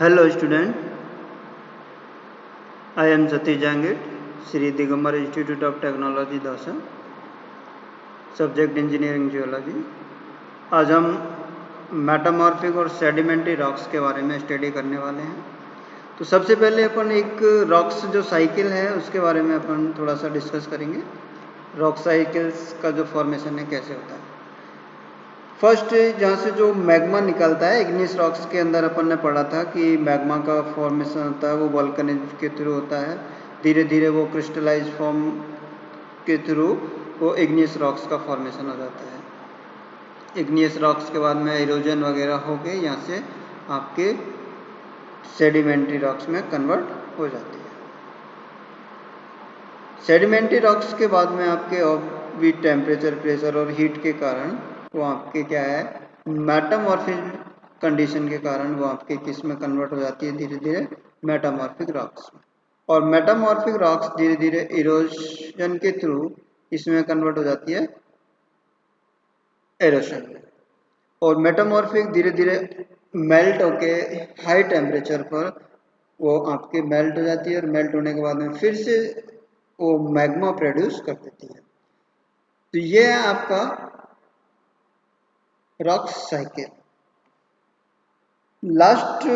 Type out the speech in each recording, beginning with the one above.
Hello student, I am Satish Jangit, Sri Digambar Institute of Technology Dausa, subject engineering geology. आज हम metamorphic और sedimentary rocks के बारे में स्टडी करने वाले हैं। तो सबसे पहले अपन एक रॉक्स जो साइकिल है उसके बारे में अपन थोड़ा सा डिस्कस करेंगे। रॉक साइकिल्स का जो फॉर्मेशन है कैसे होता है। फर्स्ट जहाँ से जो मैग्मा निकलता है, इग्नियस रॉक्स के अंदर अपन ने पढ़ा था कि मैग्मा का फॉर्मेशन होता है वो वोल्केनिज्म के थ्रू होता है। धीरे धीरे वो क्रिस्टलाइज फॉर्म के थ्रू वो इग्नियस रॉक्स का फॉर्मेशन हो जाता है। इग्नियस रॉक्स के बाद में इरोजन वगैरह हो के यहाँ से आपके सेडिमेंट्री रॉक्स में कन्वर्ट हो जाती है। सेडिमेंट्री रॉक्स के बाद में आपके और भी टेम्परेचर, प्रेशर और हीट के कारण वो आपके क्या है, मेटामॉर्फिक कंडीशन के कारण वो आपके किस में कन्वर्ट हो जाती है, धीरे धीरे मेटामॉर्फिक रॉक्स में। और मेटामॉर्फिक रॉक्स धीरे धीरे इरोजन के थ्रू इसमें कन्वर्ट हो जाती है एरोशन में। और मेटामॉर्फिक धीरे धीरे मेल्ट होके हाई टेम्परेचर पर वो आपके मेल्ट हो जाती है और मेल्ट होने के बाद में फिर से वो मैग्मा प्रोड्यूस कर देती है। तो ये है आपका रॉक साइकिल। लास्ट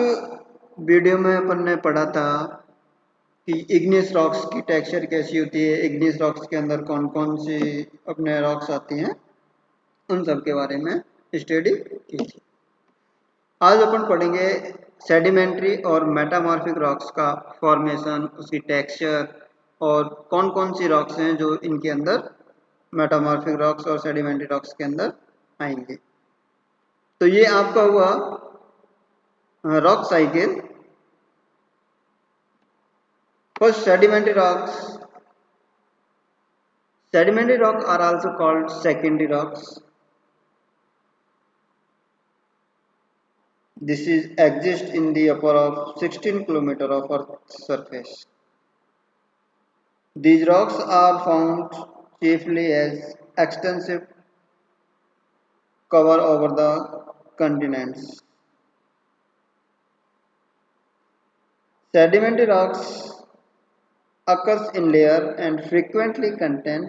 वीडियो में अपन ने पढ़ा था कि इग्नियस रॉक्स की टेक्सचर कैसी होती है, इग्नियस रॉक्स के अंदर कौन कौन सी अपने रॉक्स आती हैं, उन सब के बारे में स्टडी की थी। आज अपन पढ़ेंगे सेडिमेंट्री और मेटामॉर्फिक रॉक्स का फॉर्मेशन, उसकी टेक्सचर और कौन कौन सी रॉक्स हैं जो इनके अंदर मेटामॉर्फिक रॉक्स और सेडिमेंट्री रॉक्स के अंदर आएंगे। तो ये आपका हुआ rock cycle. First sedimentary rocks. Sedimentary rocks are also called secondary rocks. This is exist in the upper of 16 km of Earth's surface. These rocks are found chiefly as extensive cover over the continents. Sedimentary rocks occurs in layer and frequently contain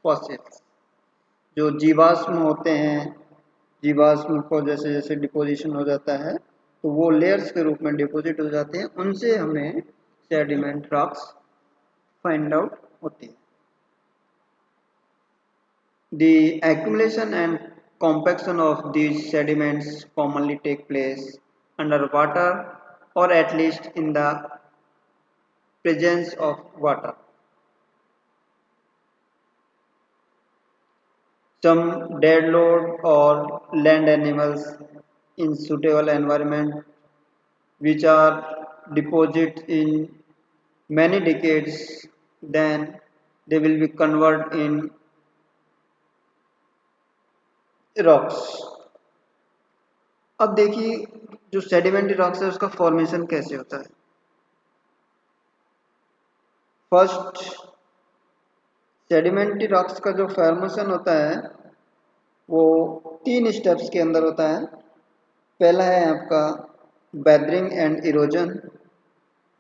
fossils. जो जीवाश्म होते हैं, जीवाश्म को जैसे जैसे deposition हो जाता है तो वो लेयर्स के रूप में डिपोजिट हो जाते हैं, उनसे हमें सेडिमेंट रॉक्स फाइंड आउट होती है। The accumulation and compaction of these sediments commonly take place under water or at least in the presence of water. Some deadload or land animals in suitable environment which are deposited in many decades, then they will be converted in rocks. अब देखिए जो sedimentary rocks है उसका formation कैसे होता है। First sedimentary rocks का जो फॉर्मेशन होता है वो 3 स्टेप्स के अंदर होता है। पहला है आपका weathering and erosion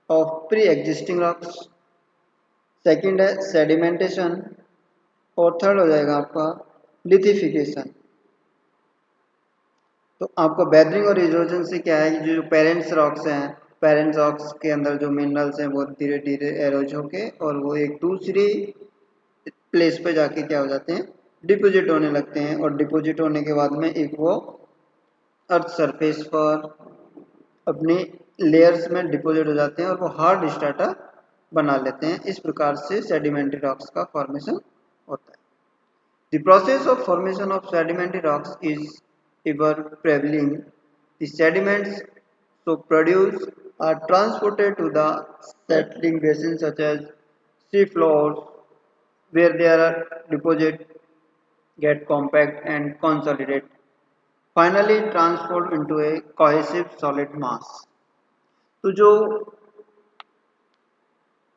of pre existing rocks, second है सेडिमेंटेशन और थर्ड हो जाएगा आपका लिथिफिकेशन। तो आपका वेदरिंग और इरोजन से क्या है कि जो पेरेंट्स रॉक्स हैं, पेरेंट्स रॉक्स के अंदर जो मिनरल्स हैं वो धीरे धीरे एरोज होके और वो एक दूसरी प्लेस पे जाके क्या हो जाते हैं, डिपोजिट होने लगते हैं। और डिपोजिट होने के बाद में एक वो अर्थ सरफेस पर अपनी लेयर्स में डिपोजिट हो जाते हैं और वो हार्ड स्ट्राटा बना लेते हैं। इस प्रकार से सेडिमेंट्री रॉक्स का फॉर्मेशन होता है। The process of formation of sedimentary rocks is ever prevailing. The sediments so produced are transported to the settling basins such as sea floors, where their deposit get compact and consolidate. Finally, transformed into a cohesive solid mass. तो जो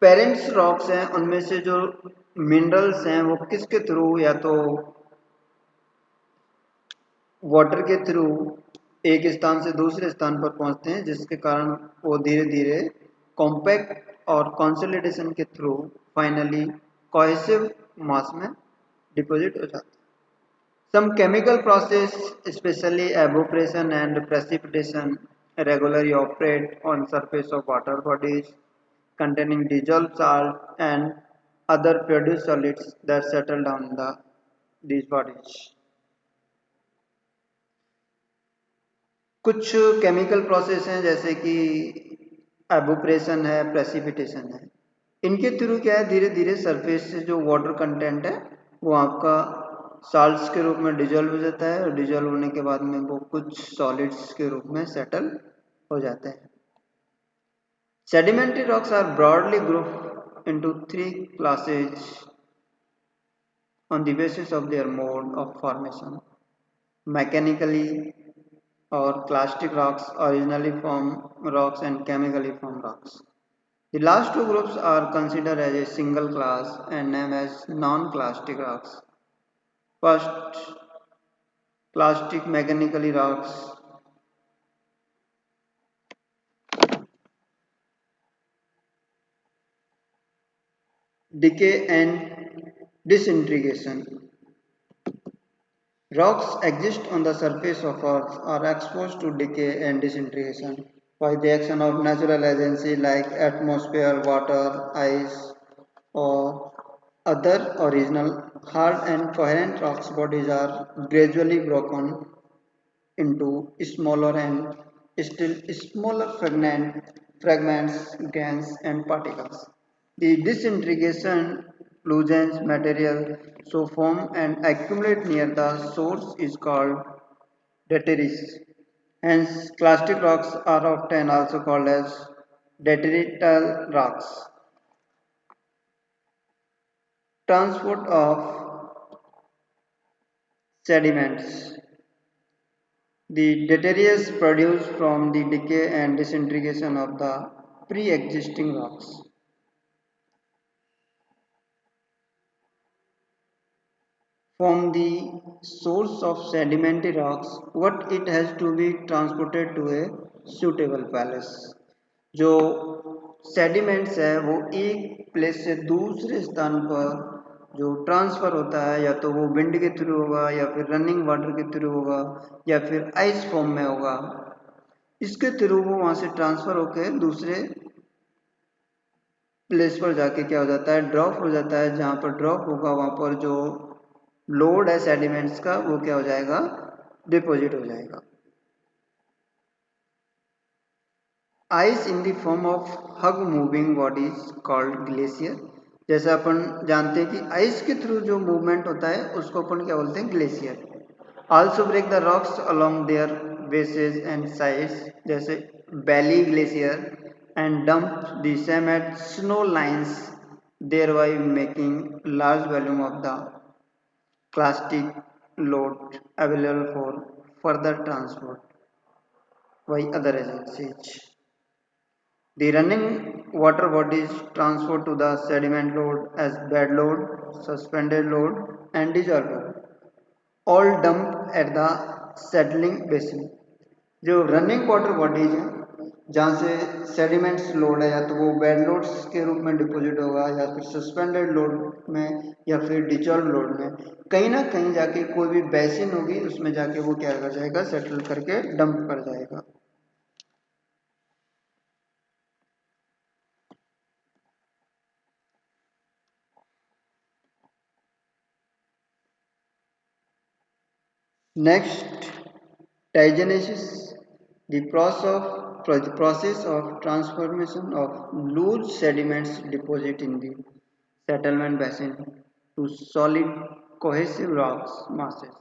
parents rocks हैं उनमें से जो minerals हैं वो किसके through, या तो वाटर के थ्रू एक स्थान से दूसरे स्थान पर पहुंचते हैं, जिसके कारण वो धीरे धीरे कॉम्पैक्ट और कंसोलिडेशन के थ्रू फाइनली कोहेसिव मास में डिपॉजिट हो जाते हैं। Some chemical process, especially evaporation and precipitation, regularly operate on surface of water bodies containing dissolved salt and other produced solids that settle down in these bodies. कुछ chemical process हैं जैसे कि evaporation है, precipitation है। इनके through क्या है, धीरे धीरे सरफेस से जो वाटर कंटेंट है वो आपका साल्ट्स के रूप में डिजोल्व हो जाता है, और डिजोल्व होने के बाद में वो कुछ सॉलिड्स के रूप में सेटल हो जाते हैं। Sedimentary rocks are broadly group into 3 classes on the basis of their mode of formation, mechanically or clastic rocks, originally formed rocks and chemically formed rocks. The last two groups are considered as a single class and named as non-clastic rocks. First, clastic mechanically rocks. Decay and disintegration. Rocks exist on the surface of Earth, are exposed to decay and disintegration by the action of natural agencies like atmosphere, water, ice, or other original hard and coherent rocks bodies are gradually broken into smaller and still smaller fragments, grains, and particles. The disintegration loosens material so form and accumulate near the source is called detritus. Hence, clastic rocks are often also called as detrital rocks. Transport of sediments. The detritus produced from the decay and disintegration of the pre-existing rocks. From the source of sedimentary rocks, what it has to be transported to a suitable place. जो sediments है वो एक place से दूसरे स्थान पर जो transfer होता है, या तो वो विंड के थ्रू होगा, या फिर रनिंग वाटर के थ्रू होगा, या फिर आइस फॉर्म में होगा, इसके थ्रू वो वहाँ से ट्रांसफ़र होकर दूसरे प्लेस पर जाके क्या हो जाता है, ड्रॉप हो जाता है। जहाँ पर ड्रॉप होगा वहाँ पर जो लोड है सेडिमेंट्स का वो क्या हो जाएगा, डिपॉजिट हो जाएगा। Ice in the form of hug moving bodies called glacier. जैसे अपन जानते हैं कि आइस के थ्रू जो मूवमेंट होता है उसको अपन क्या बोलते हैं, glacier. Also break the rocks along their bases and sides, जैसे valley glacier, and dump the same at snow lines, thereby making large volume of the plastic load available for further transport by other agencies. The running water bodies transport to the sediment load as bed load, suspended load, and dissolved load, all dumped at the settling basin. जो running water bodies हैं जहाँ से sediments load है, या तो वो bed loads के रूप में डिपॉजिट होगा, या फिर सस्पेंडेड लोड में, या फिर डिजॉल्व लोड में, कहीं ना कहीं जाके कोई भी बेसिन होगी उसमें जाके वो क्या कर जाएगा, सेटल करके डंप कर जाएगा। Next, diagenesis, the process of transformation of loose sediments deposit in the settlement basin to solid cohesive rocks masses,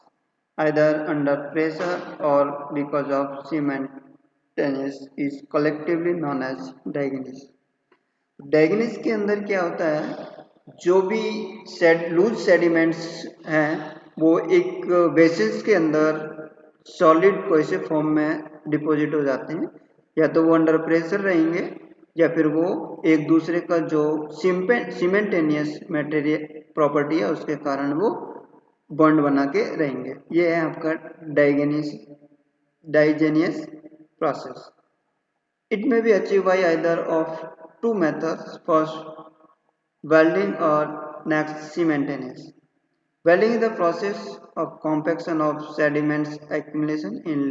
either under pressure or because of cementitious, is collectively known as diagenesis. डायगनिस के अंदर क्या होता है, जो भी loose sediments हैं वो एक बेसिस के अंदर सॉलिड कोहेसिव फॉर्म में डिपॉजिट हो जाते हैं, या तो वो अंडर प्रेशर रहेंगे, या फिर वो एक दूसरे का जो सीमेंटेनियस मटेरियल प्रॉपर्टी है उसके कारण वो बॉन्ड बना के रहेंगे। ये है आपका डायगनिस। digenous process. It may be achieved by either of two methods, first welding or next cementinous. Welding is the process of compaction of sediments accumulation in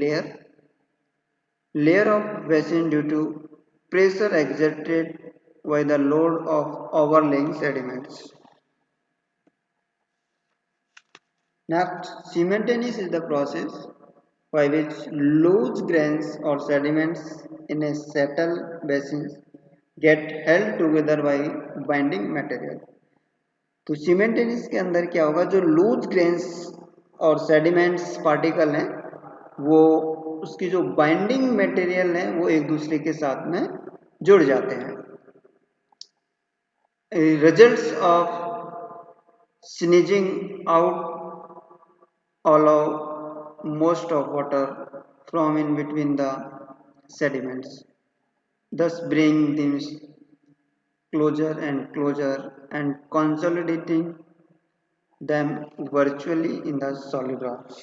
layer of basin due to pressure exerted by the load of overlaying sediments. Next, cementinous is the process by which loose grains or sediments in a settled basin get held together by binding material. तो सीमेंटेनिस के अंदर क्या होगा, जो loose grains और sediments particle हैं वो उसकी जो बाइंडिंग मटेरियल है वो एक दूसरे के साथ में जुड़ जाते हैं. Results of sneezing out allow most of water from in between the sediments, thus bring them closer and consolidating them virtually in the solid rocks.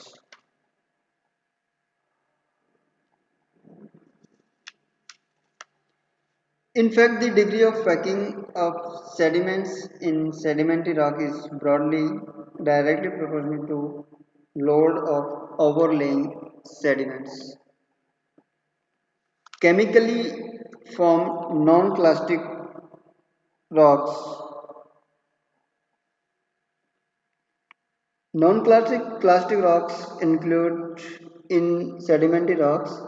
In fact, the degree of packing of sediments in sedimentary rock is broadly directly proportional to load of overlaying sediments. Chemically formed non-clastic rocks. Non-clastic rocks include in sedimentary rocks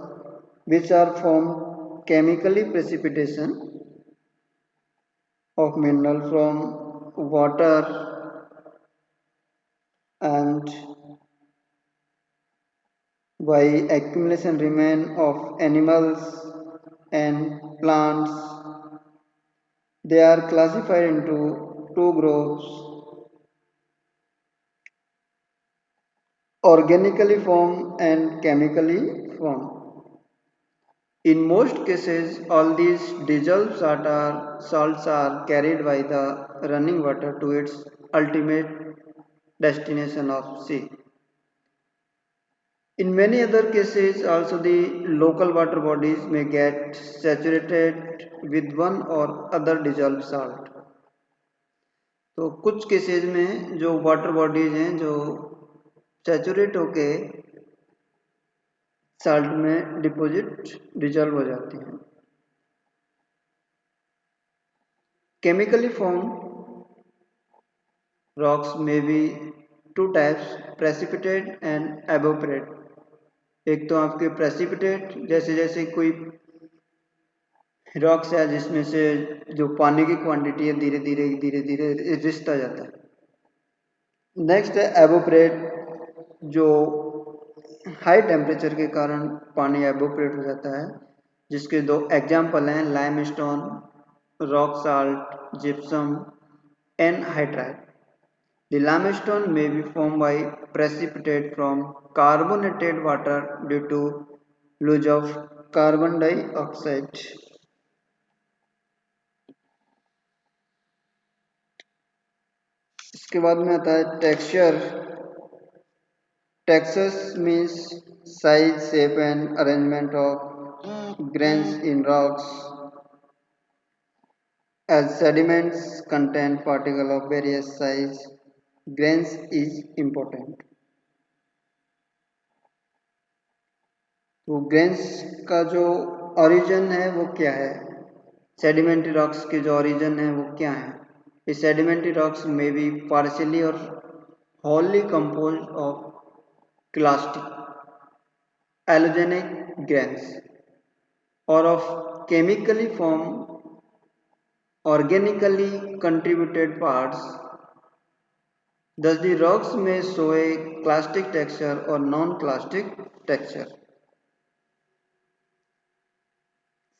which are formed chemically precipitation of mineral from water and by accumulation remain of animals and plants. They are classified into two groups: organically formed and chemically formed. In most cases, all these dissolved salts are carried by the running water to its ultimate destination of sea. In many other cases, also the local water bodies may get saturated with one or other dissolved salt. तो कुछ cases में जो water bodies हैं जो saturate होके salt में deposit dissolve हो जाती हैं. केमिकली फॉर्म रॉक्स में भी two types, precipitate and evaporate. एक तो आपके प्रेसिपिटेट जैसे जैसे कोई रॉक्स है जिसमें से जो पानी की क्वांटिटी है धीरे धीरे रिसता जाता है. नेक्स्ट है एवोपरेट, जो हाई टेम्परेचर के कारण पानी एवोपरेट हो जाता है, जिसके दो एग्जाम्पल हैं limestone, rock salt, gypsum and hydride. The limestone may be formed by precipitate from carbonated water due to loss of carbon dioxide. इसके बाद में आता है texture. Textures means size, shape and arrangement of grains in rocks. As sediments contain particles of various size, grains is important. तो grains का जो origin है वो क्या है, सेडिमेंट्री रॉक्स के जो ओरिजिन है वो क्या है. ये सेडिमेंट्री रॉक्स में भी पार्शियली और wholly composed of clastic allogenic grains or of chemically formed organically contributed parts. Thus the rocks may show a clastic texture or non-clastic texture.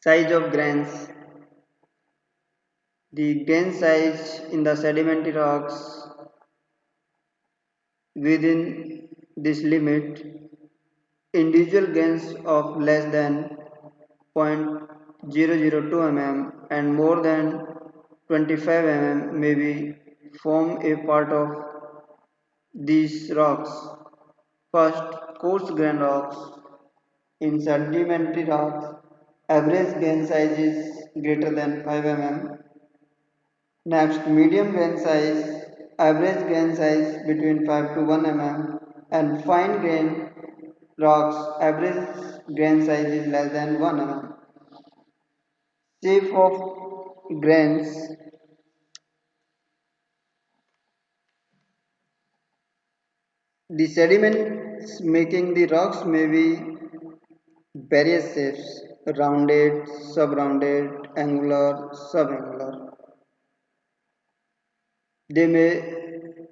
Size of grains. The grain size in the sedimentary rocks within this limit, individual grains of less than 0.002 mm and more than 25 mm may be form a part of these rocks. First, coarse grain rocks. In sedimentary rocks, average grain size is greater than 5 mm. Next, medium grain size, average grain size between 5 to 1 mm, and fine grain rocks, average grain size is less than 1 mm. Shape of grains. The sediments making the rocks may be various shapes: rounded, sub-rounded, angular, subangular. They may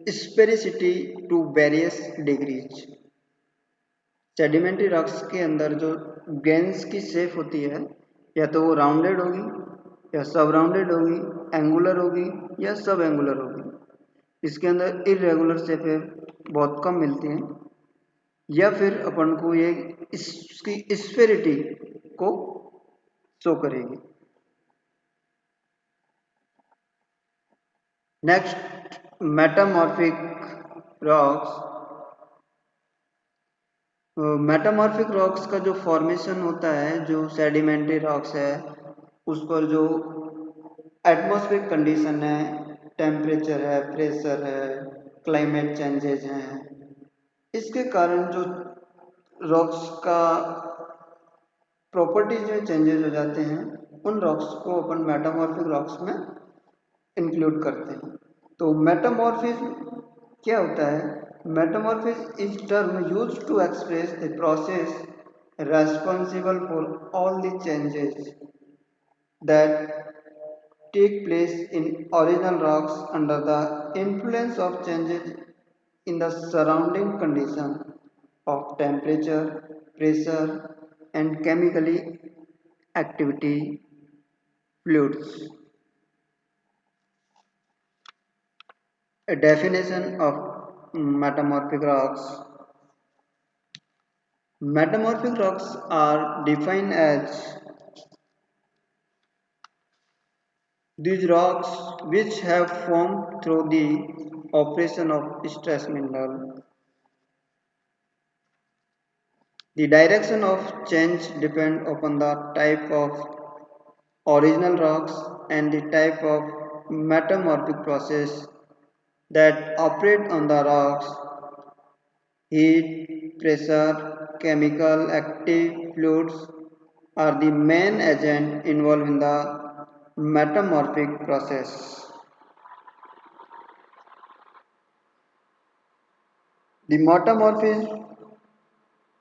sphericity to various degrees. Sedimentary rocks के अंदर जो grains की shape होती है या तो वो rounded होगी या सब राउंडेड होगी, एंगुलर होगी या सब एंगुलर होगी। इसके अंदर इरेगुलर शेपें बहुत कम मिलती हैं या फिर अपन को ये इसकी स्फेरिटी को शो करेगी। Next, metamorphic rocks. Metamorphic rocks का जो फॉर्मेशन होता है, जो सेडिमेंट्री रॉक्स है, उस पर जो एटमॉस्फेरिक कंडीशन है, टेम्परेचर है, प्रेशर है, क्लाइमेट चेंजेज हैं, इसके कारण जो रॉक्स का प्रॉपर्टीज में चेंजेस हो जाते हैं, उन रॉक्स को अपन मेटामॉर्फिक रॉक्स में इंक्लूड करते हैं। तो मेटामॉर्फिज्म क्या होता है? Metamorphism is term used to express the process responsible for all the changes that take place in original rocks under the influence of changes in the surrounding condition of temperature, pressure, and chemically activity fluids. A definition of metamorphic rocks. Metamorphic rocks are defined as these rocks which have formed through the operation of stress mineral. The direction of change depends upon the type of original rocks and the type of metamorphic process that operate on the rocks. Heat, pressure, chemical active fluids are the main agent involved in the metamorphic process. The metamorphic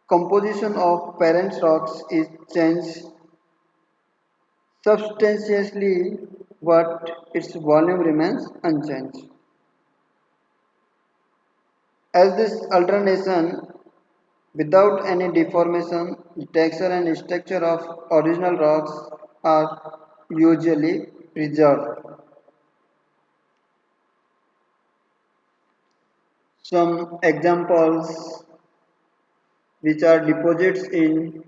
composition of parent rocks is changed substantially, but its volume remains unchanged. As this alternation without any deformation, the texture and structure of original rocks are usually preserved. Some examples which are deposits in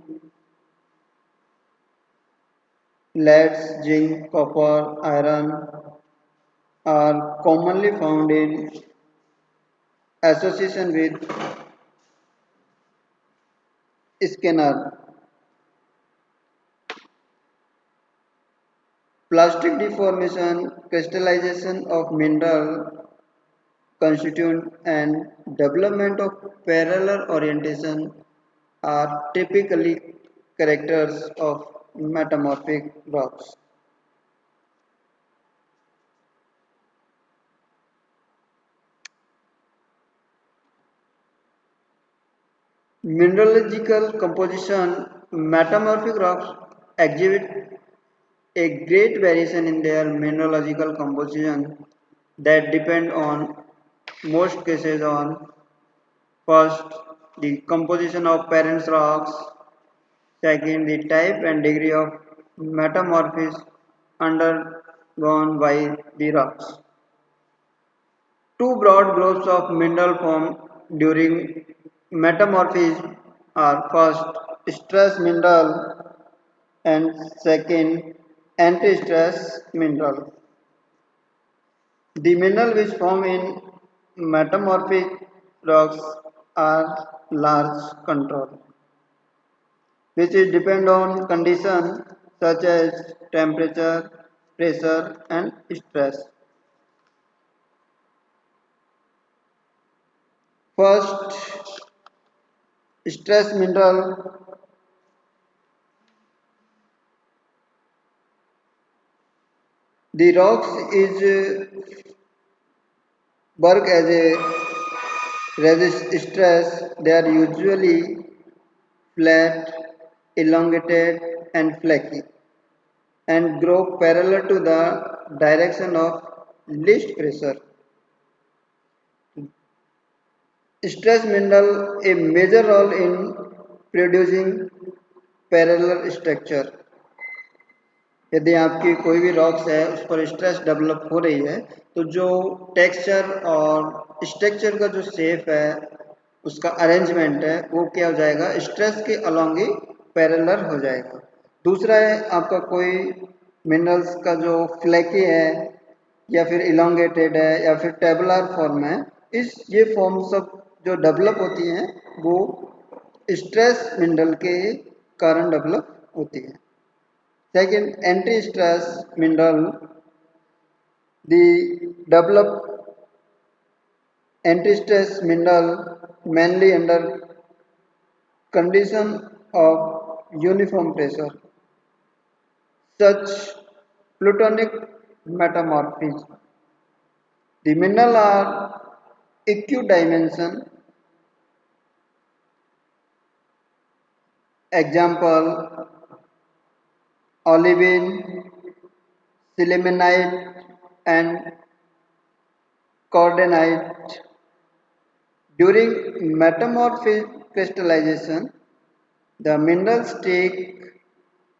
leads, zinc, copper, iron are commonly found in association with scanner. Plastic deformation, crystallization of mineral constituent and development of parallel orientation are typically characters of metamorphic rocks. Mineralogical composition. Metamorphic rocks exhibit a great variation in their mineralogical composition that depend on most cases on first the composition of parent rocks, second the type and degree of metamorphism undergone by the rocks. Two broad groups of mineral formed during metamorphism are first stress mineral and second anti-stress mineral. The minerals which form in metamorphic rocks are large control. which is depend on condition such as temperature, pressure and stress. First, stress mineral. The rocks is work as a resist stress. They are usually flat, elongated and flaky and grow parallel to the direction of least pressure. Stress mineral a major role in producing parallel structure. यदि आपकी कोई भी rocks है उस पर stress develop हो रही है तो जो टेक्सचर और स्ट्रक्चर का जो शेप है उसका अरेंजमेंट है वो क्या हो जाएगा, स्ट्रेस के अलॉन्ग ही पैरेलल हो जाएगा। दूसरा है आपका कोई मिनरल्स का जो फ्लैकी है या फिर इलोंगेटेड है या फिर टेबुलर फॉर्म है, इस ये फॉर्म सब जो डेवलप होती हैं वो स्ट्रेस मिनरल के कारण डेवलप होती है। Second, anti-stress mineral, the develop anti-stress mineral mainly under condition of uniform pressure, such plutonic metamorphism. The mineral are equidimension. Example: olivine, sillimanite, and cordonite. During metamorphic crystallization, the minerals take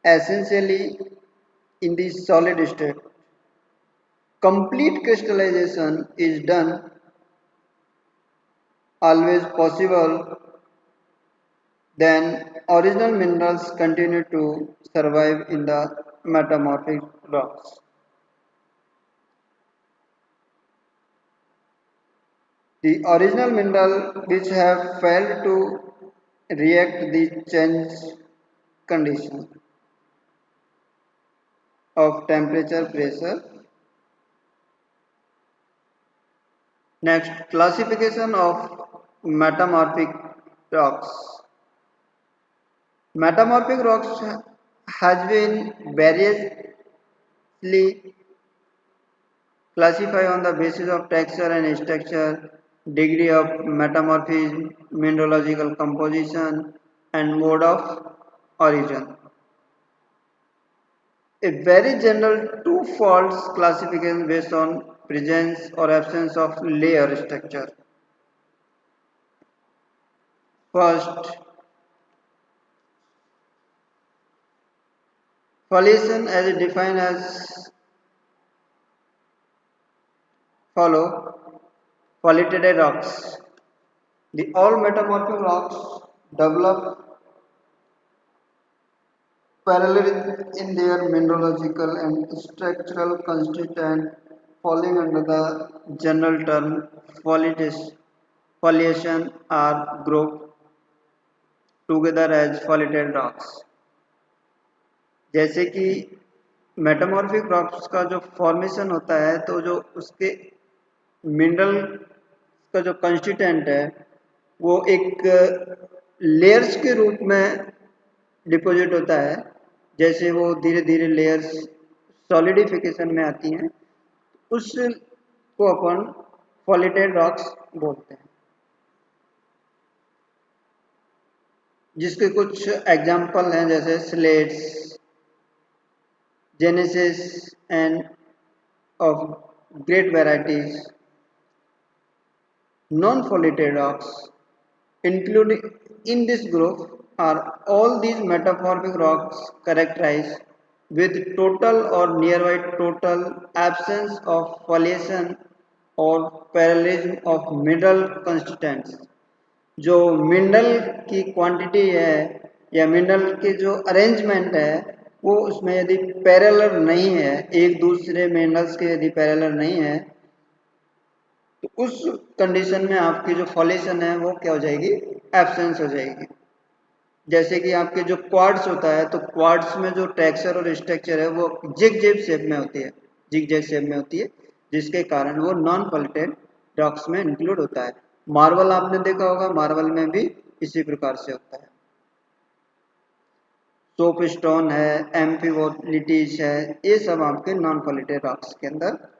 essentially in the solid state. Complete crystallization is done always possible, then original minerals continue to survive in the metamorphic rocks. The original mineral which have failed to react the change condition of temperature, pressure. Next, classification of metamorphic rocks. Metamorphic rocks has been variously classified on the basis of texture and structure, degree of metamorphism, mineralogical composition, and mode of origin. A very general two-fold classification based on presence or absence of layer structure. First, foliation as defined as follow: foliated rocks. The all metamorphic rocks develop parallel in their mineralogical and structural constituent, falling under the general term foliation are grouped together as foliated rocks. जैसे कि metamorphic rocks का जो formation होता है तो जो उसके mineral का जो कंस्टिट्यूएंट है वो एक लेयर्स के रूप में डिपॉजिट होता है। जैसे वो धीरे धीरे लेयर्स सॉलिडिफिकेशन में आती हैं उसको अपन फॉलिटेड रॉक्स बोलते हैं। जिसके कुछ एग्जाम्पल हैं जैसे slates, genesis and of great varieties. Non-foliated rocks including in this group are all these metamorphic rocks characterized with total or nearby total absence of foliation or parallelism of mineral constituents. जो mineral की quantity है या mineral के जो arrangement है वो उसमें यदि पैरेलल नहीं है, एक दूसरे मिनरल्स के यदि पैरेलल नहीं है तो उस कंडीशन में आपकी जो फॉलिएशन है वो क्या हो जाएगी, एब्सेंस हो जाएगी। जैसे कि आपके जो क्वार्ट्स होता है, तो क्वार्ट्स में जो टेक्सचर और स्ट्रक्चर है वो जिग जैग शेप में होती है, जिग जैग शेप में होती है, जिसके कारण वो नॉन पॉलिटेड रॉक्स में इंक्लूड होता है। मार्बल आपने देखा होगा, मार्बल में भी इसी प्रकार से होता है। सोप स्टोन है, एम्फीबोलिटीज है, ये सब आपके नॉन पॉलिटेड रॉक्स के अंदर